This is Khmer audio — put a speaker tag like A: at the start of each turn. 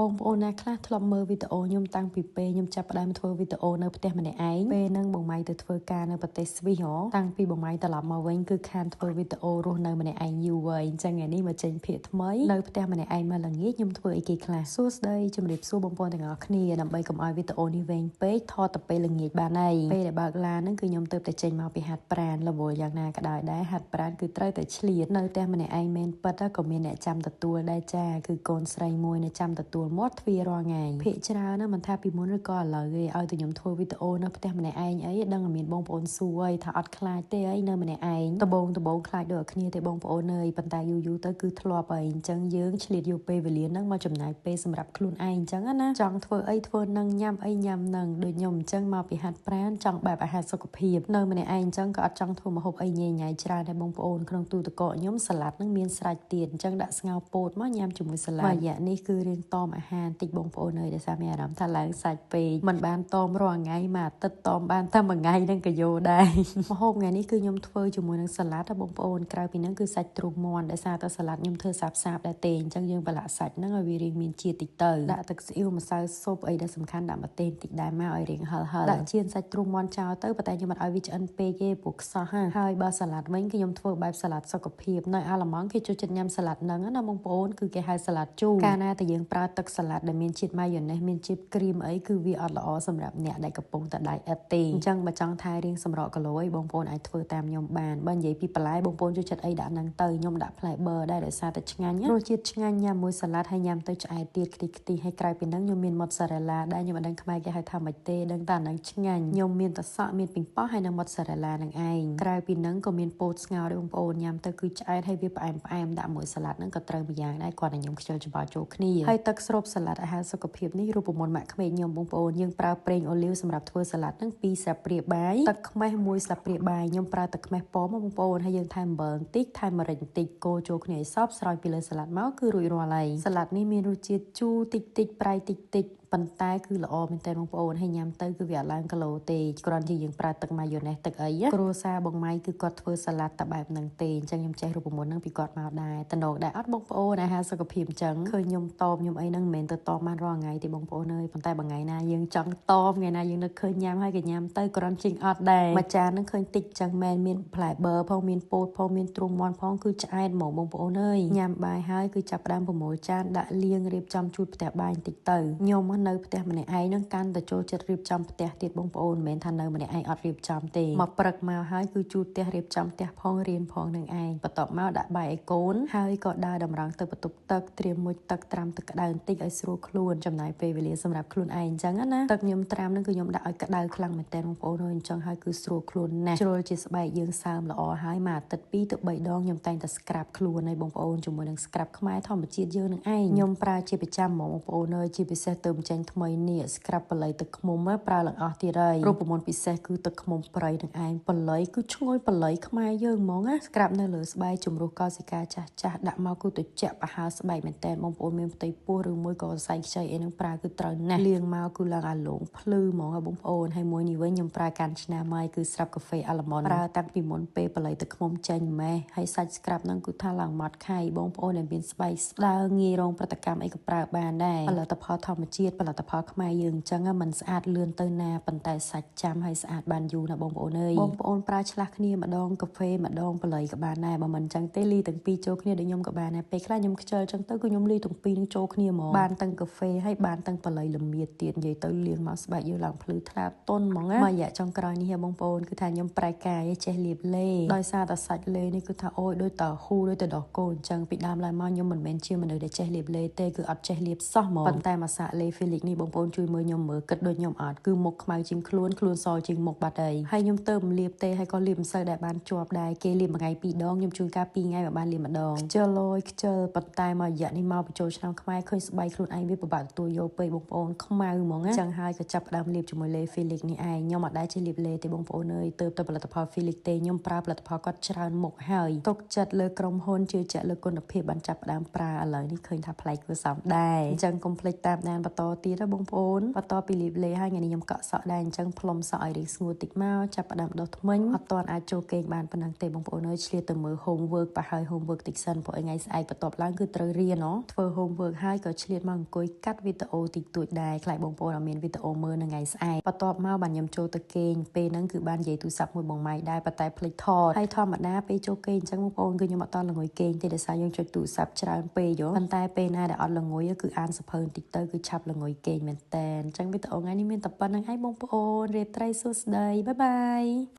A: បងប្អូនណាខ្លះធ្លាប់មើលវីដេអូខ្ញុំតាំងពីពេលខ្ញុំចាប់ផ្ដើមធ្វើវីដេអូនៅផ្ទះម្នាក់ឯងពេលហ្នឹងបងម៉ៃទៅធ្វើការនៅប្រទេសស្វីសតាំងពីបងម៉ៃត្រឡប់មកវិញគឺខានធ្វើវីដេអូរស់នៅម្នាក់ឯងយូរហើយអញ្ចឹងថ្ងៃនេះមកចេញភាគថ្មីនៅផ្ទះម្នាក់ឯងមកល្ងាចខ្ញុំធ្វើអីគេខ្លះសួស្ដីជំរាបសួរបងប្អូនទាំងអស់គ្នាដើម្បីកុំឲ្យវីដេអូនេះវែងពេកថតតែពេលល្ងាចបានហើយពេលដែលបើកឡានហ្នឹងគឺខ្ញុំទៅតែចេញមកពីហាត់ប្រាណរវល់យ៉ាងណាក៏ដោយដែរហាត់ប្រាណគឺត្រូវតែឆ្លៀតនៅផ្ទះម្នាក់ឯងមែនប៉ិតក៏មានអ្នកចាំទទួលដែរចាគឺកូនស្រីមួយនៅចាំទទួលមាត់ទ្វាររាល់ថ្ងៃភាគច្រើនណាមិនថាពីមុនឬក៏ឥឡូវទេឲ្យតែខ្ញុំធ្វើវីដេអូនៅផ្ទះម្នាក់ឯងអីដឹងតែមានបងប្អូនសួរអីថាអត់ខ្លាចទេអីនៅម្នាក់ឯងដបងខ្លាចដូចគ្នាទេបងប្អូនអើយប៉ុន្តែយូរទៅគឺធ្លាប់ហើយអញ្ចឹងយើងឆ្លៀតយកពេលវេលាហ្នឹងមកចំណាយពេលសម្រាប់ខ្លួនឯងអញ្ចឹងណាចង់ធ្វើអីធ្វើនឹងញ៉ាំអីញ៉ាំនឹងដូចខ្ញុំអញ្ចឹងមកពីហាត់ប្រាណចង់បែបអាហារសុខភាពនៅម្នាក់ឯងអញ្ចឹងក៏អត់ចង់ធ្វើម្ហូបអីញ៉ៃញ៉ៃច្រើនដែរបងប្អូនក្នុងទូទឹកកកខ្ញុំសាឡាត់ហ្នឹងមានស្រាច់ទៀតអញ្ចឹងដាក់ស្ងោរពោតមកញ៉ាំជាមួយសាឡាត់រយៈនេះគឺរៀងតមអាហារតិចបងប្អូនអើយដោយសារមានអារម្មណ៍ថាឡើងសាច់ពេកមិនបានតមរាល់ថ្ងៃមួយអាទិត្យតមបានតែមួយថ្ងៃហ្នឹងក៏យកដែរម្ហូបថ្ងៃនេះគឺខ្ញុំធ្វើជាមួយនឹងសាឡាត់បងប្អូនក្រៅពីហ្នឹងគឺសាច់ទ្រូងមាន់ដោយសារតែសាឡាត់ខ្ញុំធ្វើសាបដែរទេអញ្ចឹងយើងប្រឡាក់សាច់ហ្នឹងឲ្យវារៀងមានជាតិតិចទៅដាក់ទឹកស៊ីអ៊ីវម្សៅស៊ុបអីដែលសំខាន់ដាក់ម្ទេសតិចដែរមកឲ្យរៀងហឹលដាក់ជៀនសាច់ទ្រូងមាន់ចោលទៅប៉ុន្តែខ្ញុំមិនឲ្យវាឆ្អិនពេកទេព្រោះខ្សោះហើយបើសាឡាត់វិញគឺខ្ញុំធ្វើបែបសាឡាត់សុខភាពនៅអាឡម៉ង់គេចូលចិត្តញ៉ាំសាឡាត់ហ្នឹងណាបងប្អូនគឺគេហៅសាឡាត់ជូរកាលណាតែយើងប្រើទឹកសាឡាត់ដែលមានជាតិម៉ាយ៉ូណេសមានជាតិគ្រីមអីគឺវាអត់ល្អសម្រាប់អ្នកដែលកំពុងតែដៃអិតទេអញ្ចឹងបើចង់ថែរៀងសម្រក់គីឡូអីបងប្អូនអាចធ្វើតាមខ្ញុំបានបើនិយាយពីបន្លែបងប្អូនចូលចិត្តអីដាក់ហ្នឹងទៅខ្ញុំដាក់ផ្លែបឺដែរដោយសារតែឆ្ងាញ់រសជាតិឆ្ងាញ់ញ៉ាំមួយសាឡាត់ហើយញ៉ាំទៅឆ្អែតទៀតខ្ទិះហើយក្រៅពីហ្នឹងខ្ញុំមានម៉ុតសារ៉េឡាដែរខ្ញុំមិនដឹងខ្មែរគេហៅថាម៉េចទេដឹងតែហ្នឹងឆ្ងាញ់ខ្ញុំមានតសក់មានពីងប៉ោះហើយនិងម៉ុតសារ៉េឡាហ្នឹងឯងក្រៅពីហ្នឹងក៏មានពោតស្ងោរដែរបងប្អូនញ៉ាំទៅគឺឆ្អែតហើយវាផ្អែមដាក់មួយសាឡាត់ហ្នឹងក៏ត្រូវមួយយ៉ាងដែរគាត់តែខ្ញុំខ្ជិលច្បល់ចូលគ្នាហើយទឹកស្រូបសាឡាត់អាហារសុខភាពនេះរូបមន្តម៉ាក់ក្មេកខ្ញុំបងប្អូនយើងប្រើប្រេងអូលីវសម្រាប់ធ្វើសាឡាត់ហ្នឹង2ស្លាបព្រាបាយទឹកខ្មេះ1ស្លាបព្រាបាយខ្ញុំប្រើទឹកខ្មេះប៉មបងប្អូនហើយយើងថែមអំបិលបន្តិចថែមម្រេចបន្តិចកូរចូលគ្នាឲ្យសព្វស្រោចពីលើសាឡាត់មកគឺរួចរាល់ហើយសាឡាត់នេះមានរសជាតិជូរតិចប្រៃតិចប៉ុន្តែគឺល្អមែនតើបងប្អូនហើយញ៉ាំទៅគឺវាអត់ឡើងគីឡូទេគ្រាន់តែយើងប្រើទឹកម៉ាយ៉ូណេសទឹកអីគ្រួសារបងម៉ៃគឺគាត់ធ្វើសាឡាត់តែបែបហ្នឹងទេអញ្ចឹងខ្ញុំចេះរូបមន្តហ្នឹងពីគាត់មកដែរតំណងដែរអត់បងប្អូនអាហារសុខភាពអញ្ចឹងឃើញខ្ញុំតមខ្ញុំអីហ្នឹងមិនមែនទៅតមបានរាល់ថ្ងៃទេបងប្អូនអើយប៉ុន្តែបើថ្ងៃណាយើងចង់តមថ្ងៃណាយើងនឹកឃើញញ៉ាំហើយក៏ញ៉ាំទៅគ្រាន់ជាងអត់ដែរមួយចានហ្នឹងឃើញតិចអញ្ចឹងមែនមានផ្លែបឺផងមានពោតផងមានទ្រូងមាន់ផងគឺឆ្អែតហ្មងបងប្អូនអើយញ៉ាំបាយហើយគឺចាប់ផ្ដើមប្រមូលចានដាក់លាងរៀបចំជូតផ្ទះបាយបន្តិចទៅខ្ញុំនៅផ្ទះម្នាក់ឯងនឹងកាន់តែចូលចិត្តរៀបចំផ្ទះទៀតបងប្អូនមិនមែនថានៅម្នាក់ឯងអត់រៀបចំទេមកព្រឹកមកហើយគឺជូតផ្ទះរៀបចំផ្ទះផងរៀនផងនឹងឯងបន្ទាប់មកដាក់បាយឲ្យកូនហើយក៏ដើរតម្រង់ទៅបន្ទប់ទឹកត្រៀមមុជទឹកត្រាំទឹកក្តៅបន្តិចឲ្យស្រួលខ្លួនចំណាយពេលវេលាសម្រាប់ខ្លួនឯងអញ្ចឹងណាទឹកខ្ញុំត្រាំនឹងគឺខ្ញុំដាក់ឲ្យក្តៅខ្លាំងមែនតើបងប្អូនអើយអញ្ចឹងហើយគឺស្រួលខ្លួនណាស់ជ្រុលជាស្បែកយើងសើមល្អហើយមួយអាទិត្យ2ទៅ3ដងខ្ញុំតែងតែស្ក្រាបខ្លួនហើយបងប្អូនជាមួយនឹងស្ក្រាបខ្មែរធម្មជាតិយើងនឹងឯងខ្ញុំប្រើជាប្រចាំហ្មងបងប្អូនអើយជាពិសេសទៅចេញថ្មីនេះស្ក្រាបបល័យទឹកឃ្មុំប្រើឡើងអស់ទៀតហើយរូបមន្តពិសេសគឺទឹកឃ្មុំព្រៃនឹងឯងបល័យគឺឈ្ងុយបល័យខ្មែរយើងហ្មងណាស្ក្រាបនៅលើស្បែកជំរុះកោសិកាចាស់ដាក់មកគឺត្រជាក់ប្រហើស្បែកមែនតើបងប្អូនមានផ្ទៃពោះឬមួយក៏សរសៃខ្ចីអីនឹងប្រើគឺត្រូវណាស់លាងមកគឺឡើងអាលងភ្លឺហ្មងបងប្អូនហើយមួយនេះវិញខ្ញុំប្រើកាន់ឆ្នាំហើយគឺស្រាប់កាហ្វេអាឡម៉ុនប្រើតាំងពីមុនពេលបល័យទឹកឃ្មុំចេញម៉េះហើយសាច់ស្ក្រាបហ្នឹងគឺថាឡើងម៉ត់ខៃបងប្អូនដែលមានស្បែកស្ដើងងាយរងប្រតិកម្មអីក៏ប្រើបានដែរផលិតផលធម្មជាតិផលិតផលខ្មែរយើងអញ្ចឹងមិនស្អាតលឿនទៅណាប៉ុន្តែសាច់ចាំហើយស្អាតបានយូរណាបងប្អូនអើយបងប្អូនប្រើឆ្លាស់គ្នាម្ដងកាហ្វេម្ដងបល័យក៏បានដែរបើមិនអញ្ចឹងទេលីទាំងពីរចូលគ្នាដូចខ្ញុំក៏បានដែរពេលខ្លះខ្ញុំខ្ជិលអញ្ចឹងទៅគឺខ្ញុំលីទាំងពីរនឹងចូលគ្នាហ្មងបានទាំងកាហ្វេហើយបានទាំងបល័យល្មៀតទៀតនិយាយទៅលាងមកស្បែកយើងឡើងភ្លឺថ្លាទន់ហ្មងណាមួយរយៈចុងក្រោយនេះបងប្អូនគឺថាខ្ញុំប្រែកាយចេះលាបលេដោយសារតែសាច់លេនេះគឺថាអូយដូចតហ៊ូដូចតដោះគោអញ្ចឹងពីដើមឡើយមកខ្ញុំមិនមែនជាមនុស្សដែលចេះលាបលេទេគឺអត់ចេះលាបសោះហ្មងប៉ុន្តែមកសាកលេ Felix នេះបងប្អូនជួយមើលខ្ញុំមើលគិតដូចខ្ញុំអត់គឺមុខខ្មៅជាងខ្លួនសជាងមុខបាត់ហើយខ្ញុំទៅមិនលាបទេហើយក៏លាបមិនសូវដែលបានជាប់ដែរគេលាបមួយថ្ងៃ2ដងខ្ញុំជួនកាល2ថ្ងៃមកបានលាបម្ដងខ្ជិលប៉ុន្តែមករយៈនេះមកបញ្ចូលឆ្នាំខ្មែរឃើញស្បែកខ្លួនឯងវាពិបាកទទួលយកពេកបងប្អូនខ្មៅហ្មងណាចឹងហើយក៏ចាប់ផ្ដើមលាបជាមួយលេ Felix នេះឯងខ្ញុំអត់ដែរចេះលាបលេទេបងប្អូនអើយទៅផលិតផល Felix ទេខ្ញុំប្រើផលិតផលគាត់ច្រើនមុខហើយទុកចិត្តលើក្រុមហ៊ុនជឿជាក់លើគុណភាពបានចាប់ផ្ដើមប្រើឥឡូវនេះឃើញថាប្លែកគួរសមដែរអញ្ចឹងកុំភ្លេចតាមដានបន្ត ទៀតណាបងប្អូនបន្ទាប់ពីលាបលេហើយថ្ងៃនេះខ្ញុំកក់សក់ដែរអញ្ចឹងផ្លុំសក់ឲ្យរីកស្ងួតតិចមកចាប់ផ្ដើមដុសធ្មេញអត់ទាន់អាចចូលគេងបានប៉ុណ្ណឹងទេបងប្អូនអើយឆ្លៀតទៅមើល homework ប្រហែល homework តិចសិនព្រោះថ្ងៃស្អែកបន្ទាប់ឡើងគឺត្រូវរៀនធ្វើ homework ហើយក៏ឆ្លៀតមកអង្គុយកាត់វីដេអូតិចតួចដែរខ្លាចបងប្អូនអត់មានវីដេអូមើលនៅថ្ងៃស្អែកបន្ទាប់មកបានខ្ញុំចូលទៅគេងពេលហ្នឹងគឺបាននិយាយទូរស័ព្ទមួយបងម៉ៃដែរប៉ុន្តែភ្លេចថតហើយធម្មតាពេលចូលគេងអញ្ចឹងបងប្អូនគឺខ្ញុំអត់តល្ងុយគេងទេដោយសារយើងចុចទូរស័ព្ទច្រើនពេកប៉ុន្តែពេលណាដែលអត់ល្ងុយគឺអានសភៅបន្តិចទៅគឺឆាប់ល្ងុយគេងមែនតើអញ្ចឹងវីដេអូថ្ងៃនេះមានតែប៉ុណ្្នឹងឯងបងប្អូនរៀបត្រីសួស្តីបាយបាយ